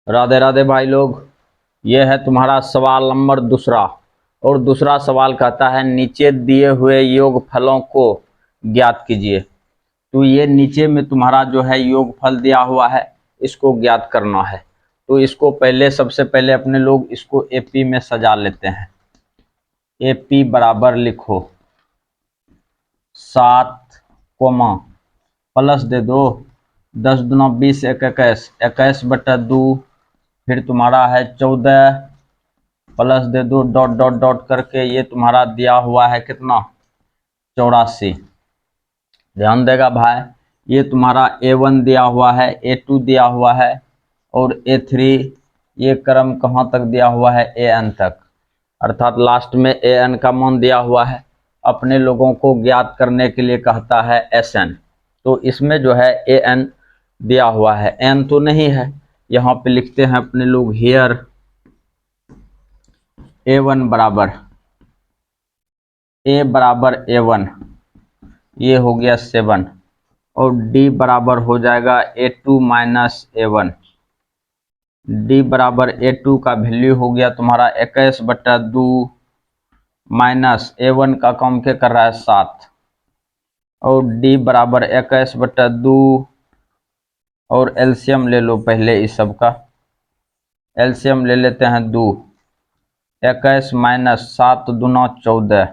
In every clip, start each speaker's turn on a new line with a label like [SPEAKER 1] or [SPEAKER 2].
[SPEAKER 1] राधे राधे भाई लोग। ये है तुम्हारा सवाल नंबर दूसरा। और दूसरा सवाल कहता है नीचे दिए हुए योगफलों को ज्ञात कीजिए। तो ये नीचे में तुम्हारा जो है योगफल दिया हुआ है, इसको ज्ञात करना है। तो इसको पहले सबसे पहले अपने लोग इसको एपी में सजा लेते हैं। एपी बराबर लिखो 7 कोमा प्लस दे दो 10 दूना 20 एक 21 21/2। फिर तुम्हारा है 14 प्लस दे दो डॉट डॉट डॉट करके, ये तुम्हारा दिया हुआ है कितना 84। ध्यान देगा भाई, ये तुम्हारा A1 दिया हुआ है, A2 दिया हुआ है और A3। ये क्रम कहाँ तक दिया हुआ है AN तक, अर्थात लास्ट में AN का मान दिया हुआ है। अपने लोगों को ज्ञात करने के लिए कहता है SN। तो इसमें जो है AN दिया हुआ है, N तो नहीं है। यहाँ पे लिखते हैं अपने लोग हियर A1 बराबर A बराबर A1, ये हो गया 7। और D बराबर हो जाएगा A2 माइनस A1। D बराबर A2 का वैल्यू हो गया तुम्हारा 21/2 माइनस A1 का काम क्या कर रहा है 7। और D बराबर 21/2 और एलसीएम ले लो पहले इस सब का। एलसीएम ले लेते हैं 2। 21 माइनस 7 दूना 14।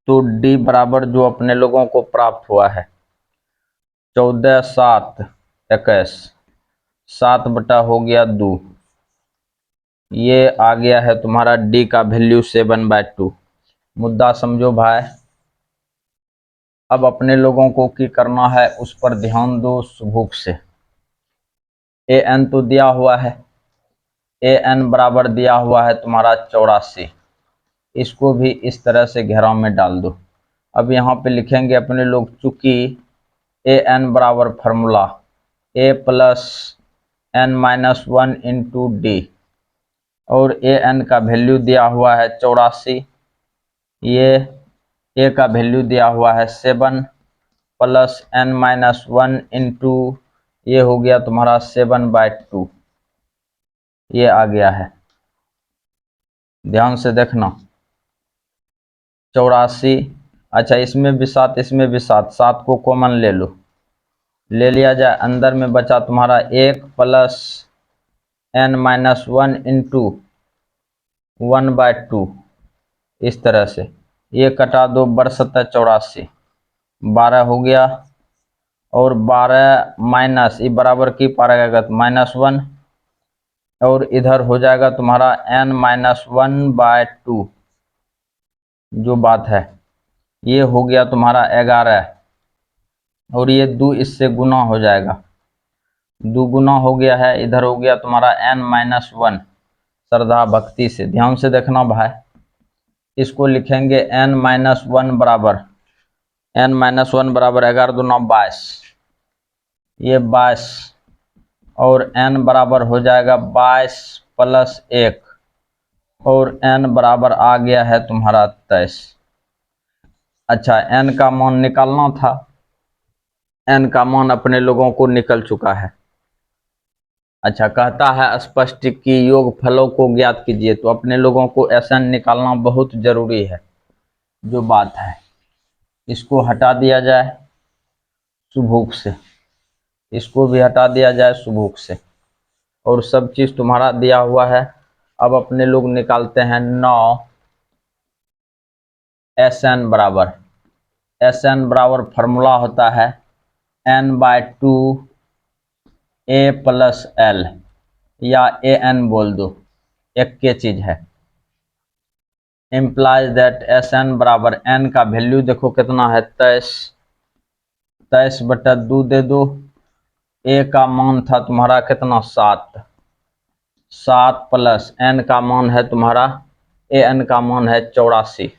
[SPEAKER 1] तो D बराबर जो अपने लोगों को प्राप्त हुआ है 14 7 21, 7 बटा हो गया 2। ये आ गया है तुम्हारा D का वैल्यू 7/2। मुद्दा समझो भाई। अब अपने लोगों को क्या करना है उस पर ध्यान दो सुबुक से। AN तो दिया हुआ है, AN बराबर दिया हुआ है तुम्हारा 84। इसको भी इस तरह से घेराव में डाल दो। अब यहाँ पे लिखेंगे अपने लोग, चूंकि AN बराबर formula A plus N-1 into D और AN का वैल्यू दिया हुआ है 84। ये A का वैल्यू दिया हुआ है 7 प्लस N-1 इंटू ये हो गया तुम्हारा 7/2। ये आ गया है, ध्यान से देखना 84। अच्छा, इसमें भी 7 इसमें भी 7, 7 को कॉमन ले लो, ले लिया जाए। अंदर में बचा तुम्हारा 1 प्लस N-1 इंटू 1/2। इस तरह से ये कटा दो, 62 12 हो गया। और 12 माइनस ये बराबर की पारेगा -1 और इधर हो जाएगा तुम्हारा N-1/2। जो बात है ये हो गया तुम्हारा 11 और ये 2 इससे गुना हो जाएगा, 2 गुना हो गया है। इधर हो गया तुम्हारा N-1 श्रद्धा भक्ति से। ध्यान से देखना भाई, इसको लिखेंगे N-1 बराबर N-1 बराबर 11 दूना 22, ये 22 और N बराबर हो जाएगा 22 प्लस 1 और N बराबर आ गया है तुम्हारा 23। अच्छा, N का मान निकालना था, N का मान अपने लोगों को निकल चुका है। अच्छा, कहता है स्पष्ट कि योग फलों को ज्ञात कीजिए। तो अपने लोगों को SN निकालना बहुत जरूरी है। जो बात है इसको हटा दिया जाए सुभुक से, इसको भी हटा दिया जाए सुभुक से, और सब चीज तुम्हारा दिया हुआ है। अब अपने लोग निकालते हैं 9 SN बराबर फार्मूला होता है N/2 A प्लस L या AN बोल दो, एक के चीज है। इम्प्लाइज दैट SN बराबर N का वैल्यू देखो कितना है 23, 23/2 दे दो। A का मान था तुम्हारा कितना 7, 7 प्लस N का मान है तुम्हारा AN का मान है 84,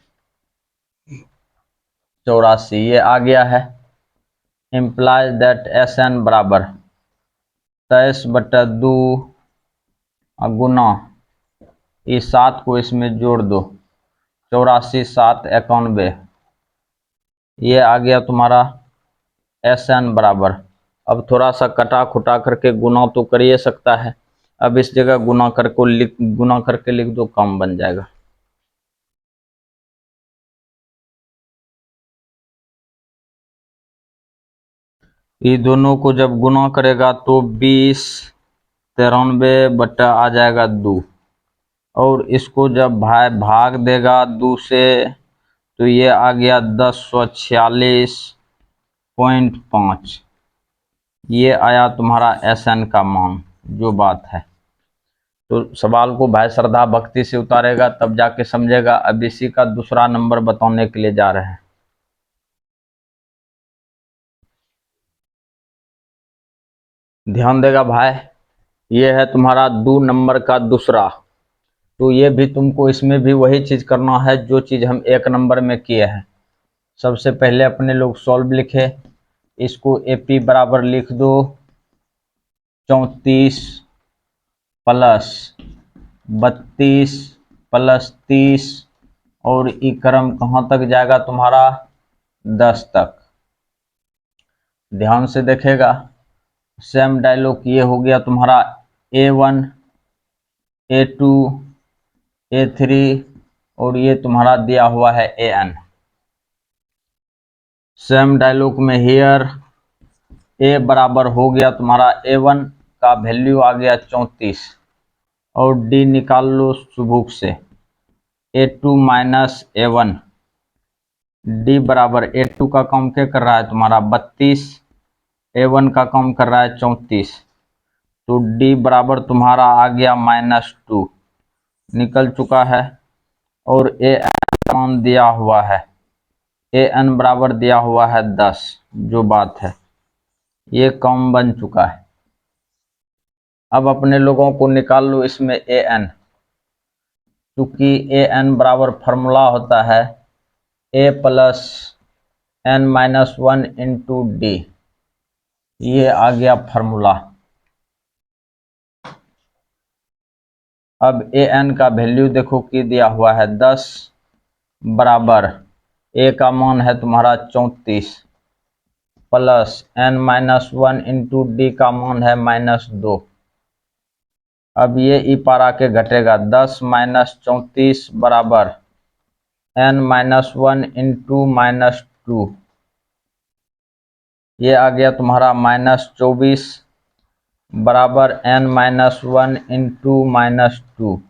[SPEAKER 1] 84 ये आ गया है। इम्प्लाइज दैट SN बराबर 23/2 गुना इस 7 को इसमें जोड़ दो, 84 7 91। ये आ गया तुम्हारा SN बराबर। अब थोड़ा सा कटा खुटा करके गुना तो कर ही सकता है। अब इस जगह गुना करके लिख दो, कम बन जाएगा। ये दोनों को जब गुना करेगा तो 2093 आ जाएगा 2, और इसको जब भाग देगा 2 से तो ये आ गया 1046.5। ये आया तुम्हारा SN का मान, जो बात है। तो सवाल को भाई श्रद्धा भक्ति से उतारेगा तब जाके समझेगा। अब इसी का दूसरा नंबर बताने के लिए जा रहे हैं। ध्यान देगा भाई, ये है तुम्हारा 2 नंबर का दूसरा। तो ये भी तुमको इसमें भी वही चीज करना है जो चीज हम 1 नंबर में किए हैं। सबसे पहले अपने लोग सॉल्व लिखे, इसको AP बराबर लिख दो 34 प्लस 32 प्लस 30, और ई क्रम कहाँ तक जाएगा तुम्हारा 10 तक। ध्यान से देखेगा, सेम डायलॉग ये हो गया तुम्हारा A1 A2 A3, और ये तुम्हारा दिया हुआ है AN। सेम डायलॉग में हियर A बराबर हो गया तुम्हारा A1 का वैल्यू आ गया 34, और D निकाल लो सुबुक से, A2 माइनस A1। D बराबर A2 का काम क्या कर रहा है तुम्हारा 32, A1 का काम कर रहा है 34, तो D बराबर तुम्हारा आ गया -2, निकल चुका है। और AN मान दिया हुआ है, AN बराबर दिया हुआ है 10, जो बात है ये काम बन चुका है। अब अपने लोगों को निकाल लो इसमें AN, क्योंकि AN बराबर फॉर्मूला होता है A plus N-1 into D। ये आ गया फॉर्मूला। अब AN का वैल्यू देखो कि दिया हुआ है 10 बराबर A का मान है तुम्हारा 34 प्लस N-1 इंटू D का मान है -2। अब ये ई पार आके घटेगा, 10 माइनस 34 बराबर N-1 इंटू -2। ये आ गया तुम्हारा -24 बराबर N-1 इंटू -2,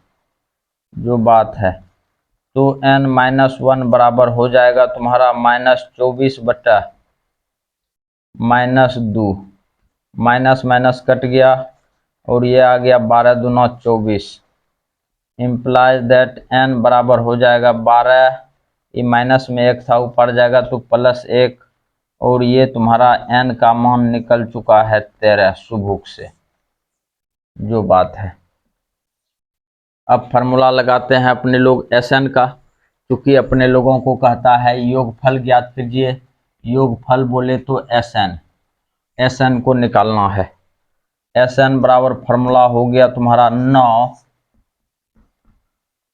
[SPEAKER 1] जो बात है। तो N-1 बराबर हो जाएगा तुम्हारा -24 बटा -2, माइनस माइनस कट गया, और ये आ गया 12 दूना 24, इम्प्लाइज दैट N बराबर हो जाएगा 12, ये माइनस में 1 था ऊपर जाएगा तो +1, और ये तुम्हारा N का मान निकल चुका है 13 सुबुक से, जो बात है। अब फार्मूला लगाते हैं अपने लोग SN का, क्योंकि अपने लोगों को कहता है योगफल ज्ञात कीजिए। योगफल बोले तो SN को निकालना है। SN बराबर फार्मूला हो गया तुम्हारा 9।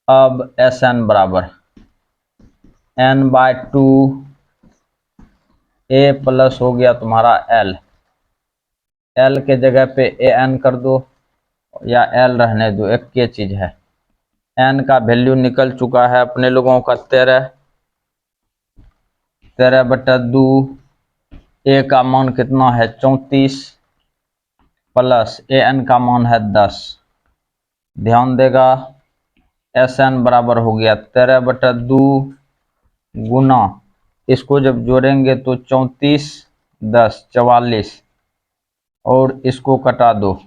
[SPEAKER 1] अब SN बराबर N/2 A प्लस हो गया तुम्हारा L के जगह पे AN कर दो, या L रहने दो, एक के चीज है। N का वैल्यू निकल चुका है अपने लोगों का 13 बटा 2। A का मान कितना है 34 प्लस AN का मान है 10। ध्यान देगा, SN बराबर हो गया 13 बटा 2 गुना, इसको जब जोड़ेंगे तो 34 10 44, और इसको कटा दो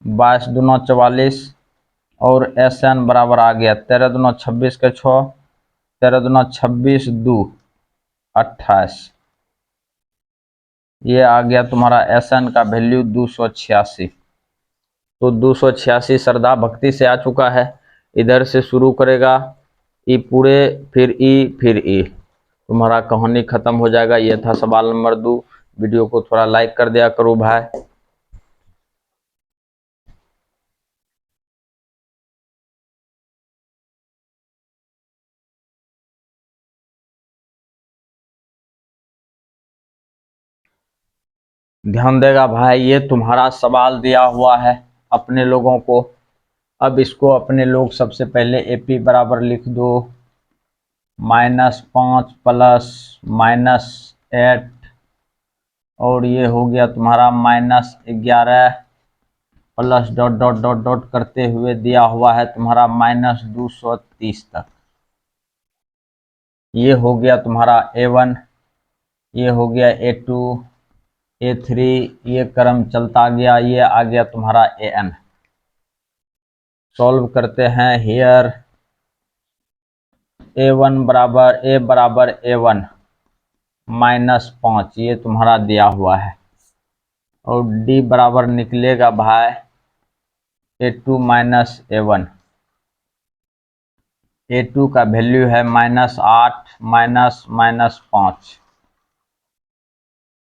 [SPEAKER 1] 22 दूना 44, और SN बराबर आ गया 13 दूना 26 के 6, 13 दूना 26 2 28। ये आ गया तुम्हारा SN का वैल्यू 286। तो 286 श्रद्धा भक्ति से आ चुका है। इधर से शुरू करेगा, ई पूरे, फिर ई, फिर ई, तुम्हारा कहानी खत्म हो जाएगा। ये था सवाल नंबर 2। वीडियो को थोड़ा लाइक कर दिया करो भाई। ध्यान देगा भाई, ये तुम्हारा सवाल दिया हुआ है अपने लोगों को। अब इसको अपने लोग सबसे पहले AP बराबर लिख दो -5 प्लस -8, और ये हो गया तुम्हारा -11 plus dot dot dot dot करते हुए दिया हुआ है तुम्हारा -230 तक। ये हो गया तुम्हारा A1, ये हो गया A2, A3, ये क्रम चलता गया, ये आ गया तुम्हारा AN। सॉल्व करते हैं। हियर A1 बराबर A1 -5, ये तुम्हारा दिया हुआ है, और D बराबर निकलेगा भाई A2 -A1। A2 का वैल्यू है -8 -5,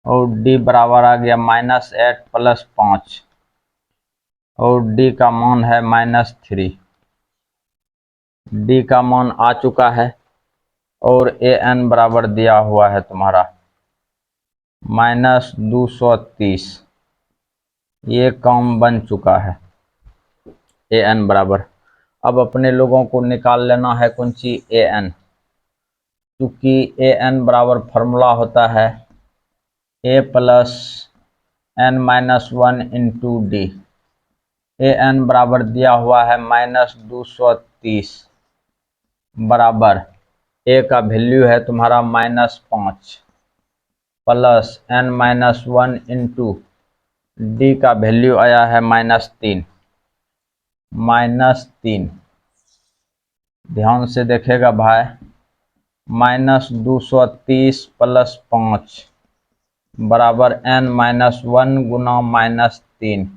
[SPEAKER 1] और D बराबर आ गया -8 प्लस 5, और D का मान है -3। D का मान आ चुका है, और AN बराबर दिया हुआ है तुम्हारा -230। ये काम बन चुका है AN बराबर। अब अपने लोगों को निकाल लेना है कौन सी AN, क्योंकि AN बराबर फॉर्मूला होता है A plus n-1 into D। AN बराबर दिया हुआ है -230 बराबर A का वैल्यू है तुम्हारा -5 प्लस n-1 इंटू D का वैल्यू आया है -3। ध्यान से देखेगा भाई, -230 प्लस 5 बराबर n-1 गुना -3।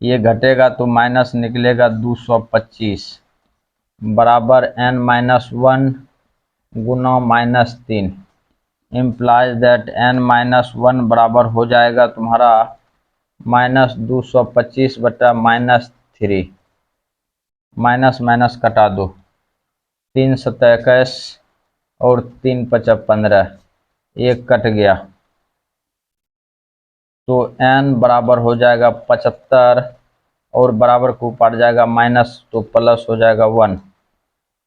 [SPEAKER 1] ये घटेगा तो माइनस निकलेगा 225 बराबर n-1 Guna -3, implies that n-1 बराबर हो जाएगा तुम्हारा -225 बटा -3। माइनस माइनस कटा दो, 3 7 21 और 3 5 15, एक कट गया, तो n बराबर हो जाएगा 75, और बराबर को ऊपर जाएगा माइनस तो प्लस हो जाएगा 1,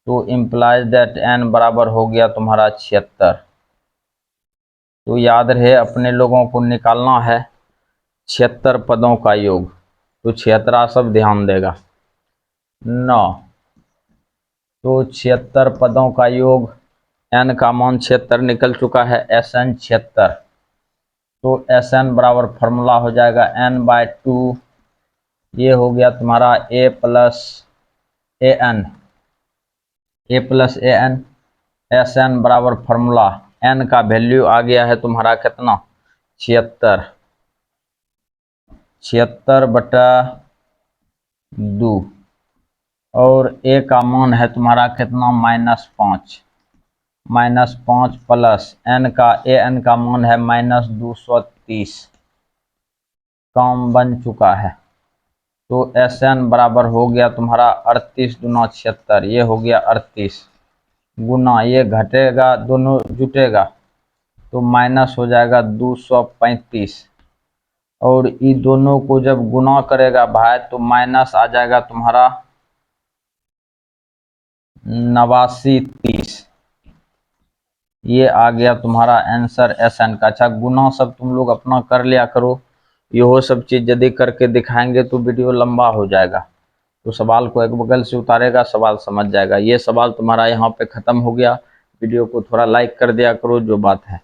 [SPEAKER 1] तो इम्प्लाइज दैट n बराबर हो गया तुम्हारा 76। तो याद रहे अपने लोगों को निकालना है 76 पदों का योग। तो 76 सब ध्यान देगा 9, तो 76 पदों का योग, n का मान 76 निकल चुका है, SN 76। तो SN बराबर फॉर्मूला हो जाएगा n/2, ये हो गया तुम्हारा A प्लस AN, SN बराबर फॉर्मूला, n का वैल्यू आ गया है तुम्हारा कितना 76 बटा 2, और A का मान है तुम्हारा कितना -5 प्लस AN का मान है -230। काम बन चुका है। तो SN बराबर हो गया तुम्हारा 38 दूना 76, ये हो गया 38 गुना, ये घटेगा दोनों जुटेगा तो माइनस हो जाएगा 235, और ये दोनों को जब गुना करेगा भाई तो माइनस आ जाएगा तुम्हारा 8930। ये आ गया तुम्हारा आंसर SN का। अच्छा, गुना सब तुम लोग अपना कर लिया करो, यह सब चीज यदि करके दिखाएंगे तो वीडियो लंबा हो जाएगा, तो सवाल को एक बगल से उतारेगा, सवाल समझ जाएगा। ये सवाल तुम्हारा यहाँ पे खत्म हो गया। वीडियो को थोड़ा लाइक कर दिया करो, जो बात है।